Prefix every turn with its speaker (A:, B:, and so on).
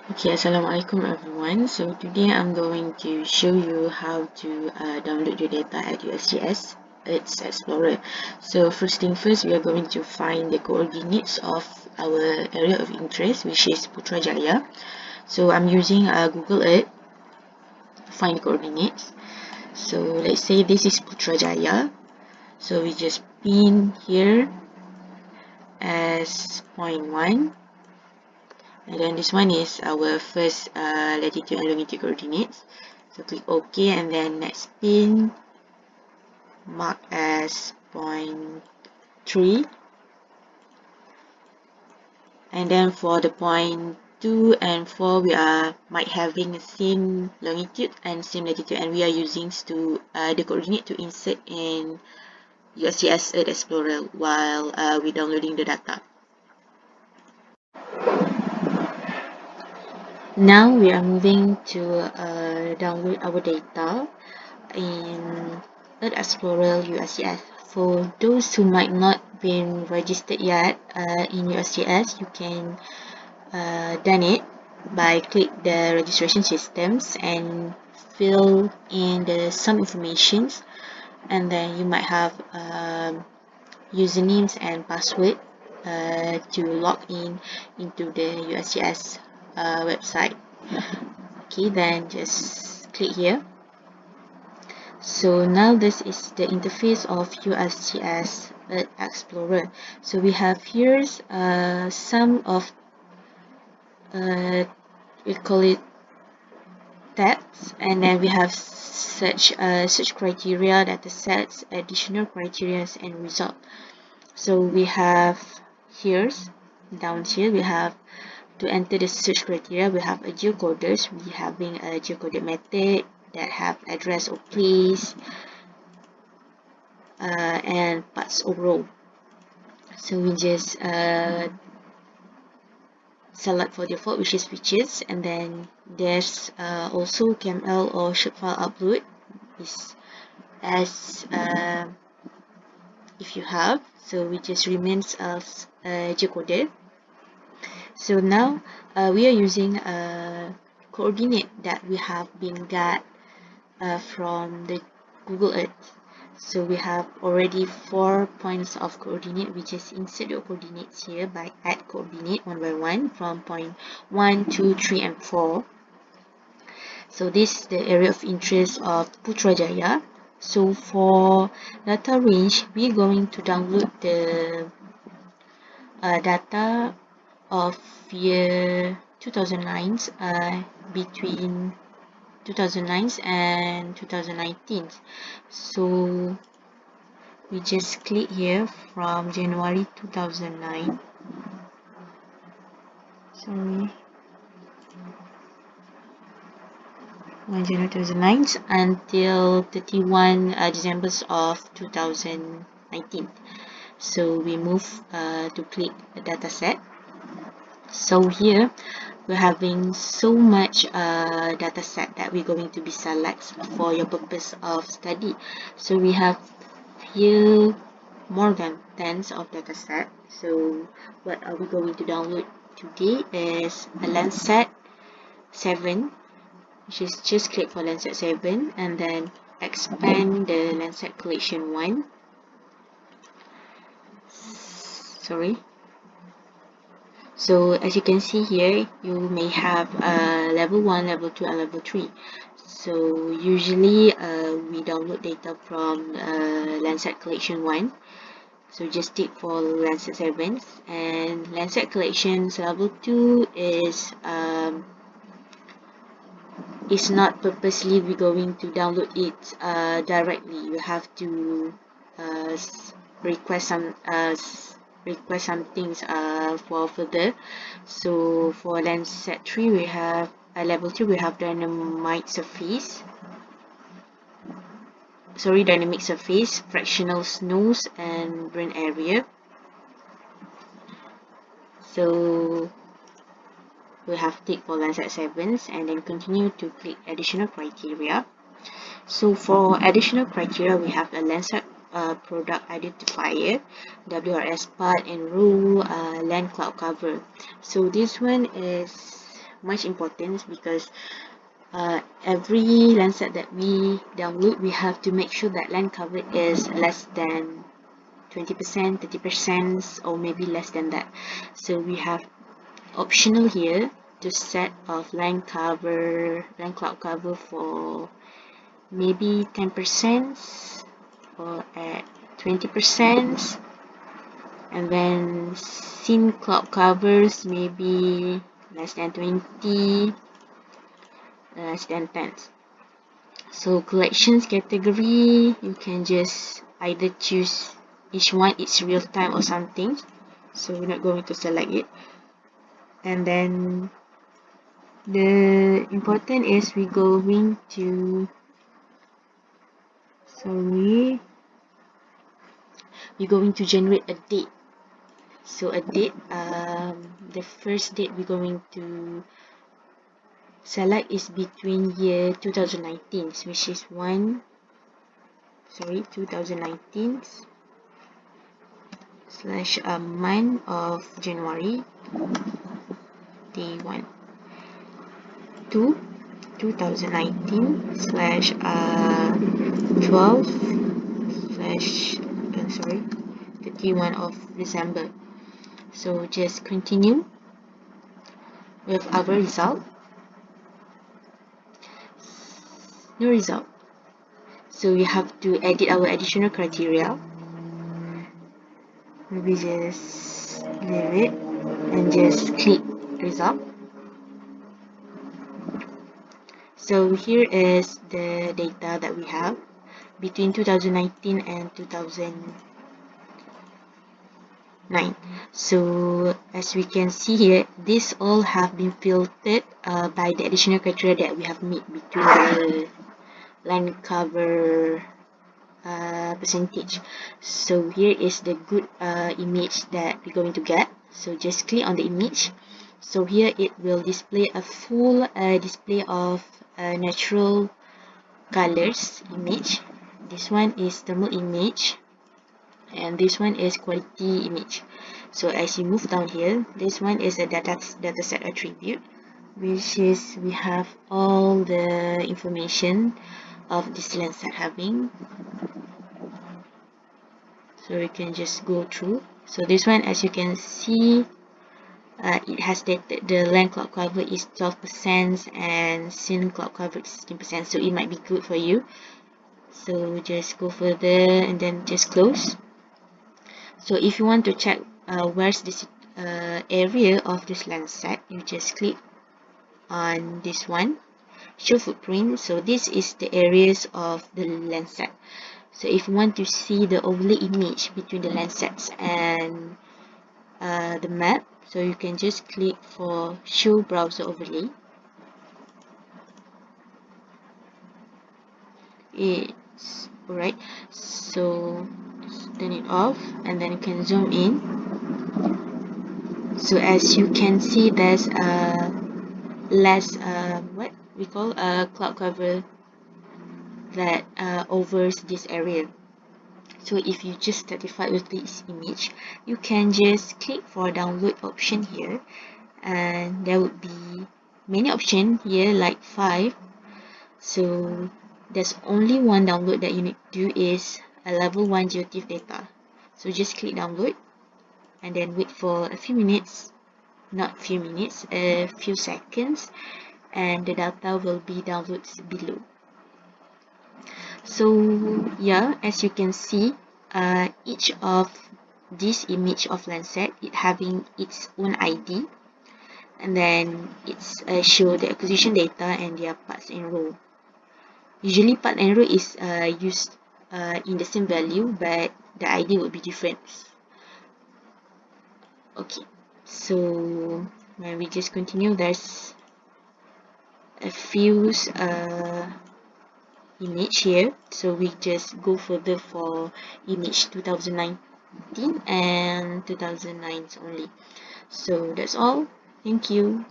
A: Okay, Assalamualaikum everyone. So today I'm going to show you how to download your data at USGS Earth Explorer. So first thing first, we are going to find the coordinates of our area of interest, which is Putrajaya. So I'm using Google Earth to find the coordinates. So let's say this is Putrajaya. So we just pin here as point 1. And then this one is our first latitude and longitude coordinates. So click OK, and then next pin mark as point 3. And then for the point 2 and 4, we are might having the same longitude and same latitude, and we are using the coordinate to insert in USGS Earth Explorer while we're downloading the data. Now we are moving to download our data in Earth Explorer USGS. For those who might not been registered yet in USGS, you can done it by click the registration systems and fill in some informations, and then you might have usernames and password to log in into the USGS website. Okay, then just click here. So now this is the interface of USGS Earth Explorer. So we have here some of we call it tabs, and then we have search criteria, data sets, additional criteria, and result. So we have down here we have to enter the search criteria. We have a geocoders. We having a geocoded method that have address or place and parts or row. So we just select for default, which is features, and then there's also KML or shapefile upload is as if you have. So we just remains as geocoded. So now we are using a coordinate that we have been got from the Google Earth. So we have already 4 points of coordinate. We just insert the coordinates here by add coordinate one by one from point 1, 2, 3, and 4. So this is the area of interest of Putrajaya. So for data range, we're going to download the data of year 2009 between 2009 and 2019. So we just click here from January 2009. Sorry. January 2009 until 31 December of 2019. So we move to click the data set. So here we're having so much data set that we're going to be select for your purpose of study. So we have here more than tens of data set. So what are we going to download today is a Landsat 7, which is just click for Landsat 7 and then expand the Landsat collection 1. Sorry. So as you can see here, you may have level 1, level 2, and level 3. So usually we download data from Landsat collection 1. So just tick for Landsat 7, and Landsat collections level 2 is not purposely we're going to download it directly. You have to uh, request some things for further. So for Landsat 3 we have level 2 we have dynamic surface, fractional snows, and burn area. So we have tick for Landsat 7 and then continue to click additional criteria. So for additional criteria, we have a Landsat product identifier, WRS part and row, land cloud cover. So this one is much importance because every Landsat that we download, we have to make sure that land cover is less than 20%, 30%, or maybe less than that. So we have optional here to set of land cloud cover for maybe 10% or at 20%, and then scene cloud covers maybe less than 20, less than 10. So collections category, you can just either choose each one, it's real time or something, so we're not going to select it. And then the important is we're going to generate a date. So a date, the first date we're going to select is between year 2019, which is 2019 slash a month of January, day 1 to 2019 slash 12 slash 31 of December. So just continue with our result. No result. So we have to edit our additional criteria. Maybe just leave it and just click result. So here is the data that we have between 2019 and 2009. So as we can see here, these all have been filtered by the additional criteria that we have made between the land cover percentage. So here is the good image that we're going to get. So just click on the image. So here it will display a full display of natural colors image. This one is thermal image and this one is quality image. So as you move down here, this one is a dataset attribute, which is we have all the information of this Landsat having. So we can just go through. So this one, as you can see, it has stated the land cloud cover is 12% and scene cloud cover is 16%. So it might be good for you. So just go further and then just close. So if you want to check where's this area of this Landsat, you just click on this one, show footprint. So this is the areas of the Landsat. So if you want to see the overlay image between the Landsats and the map, so you can just click for show browser overlay. It's alright, so turn it off and then you can zoom in. So as you can see, there's less what we call a cloud cover that overs this area. So if you just satisfied with this image, you can just click for download option here, and there would be many options here, like 5. So there's only one download that you need to do is a level 1 geotiff data. So just click download and then wait for a few minutes, not few minutes, a few seconds, and the data will be downloaded below. So yeah, as you can see, each of this image of Landsat, it having its own ID, and then it's show the acquisition data and their parts and row. Usually part and row is used in the same value, but the ID would be different. Okay, so when we just continue, there's a few image here, so we just go further for image 2019 and 2009 only. So that's all. Thank you.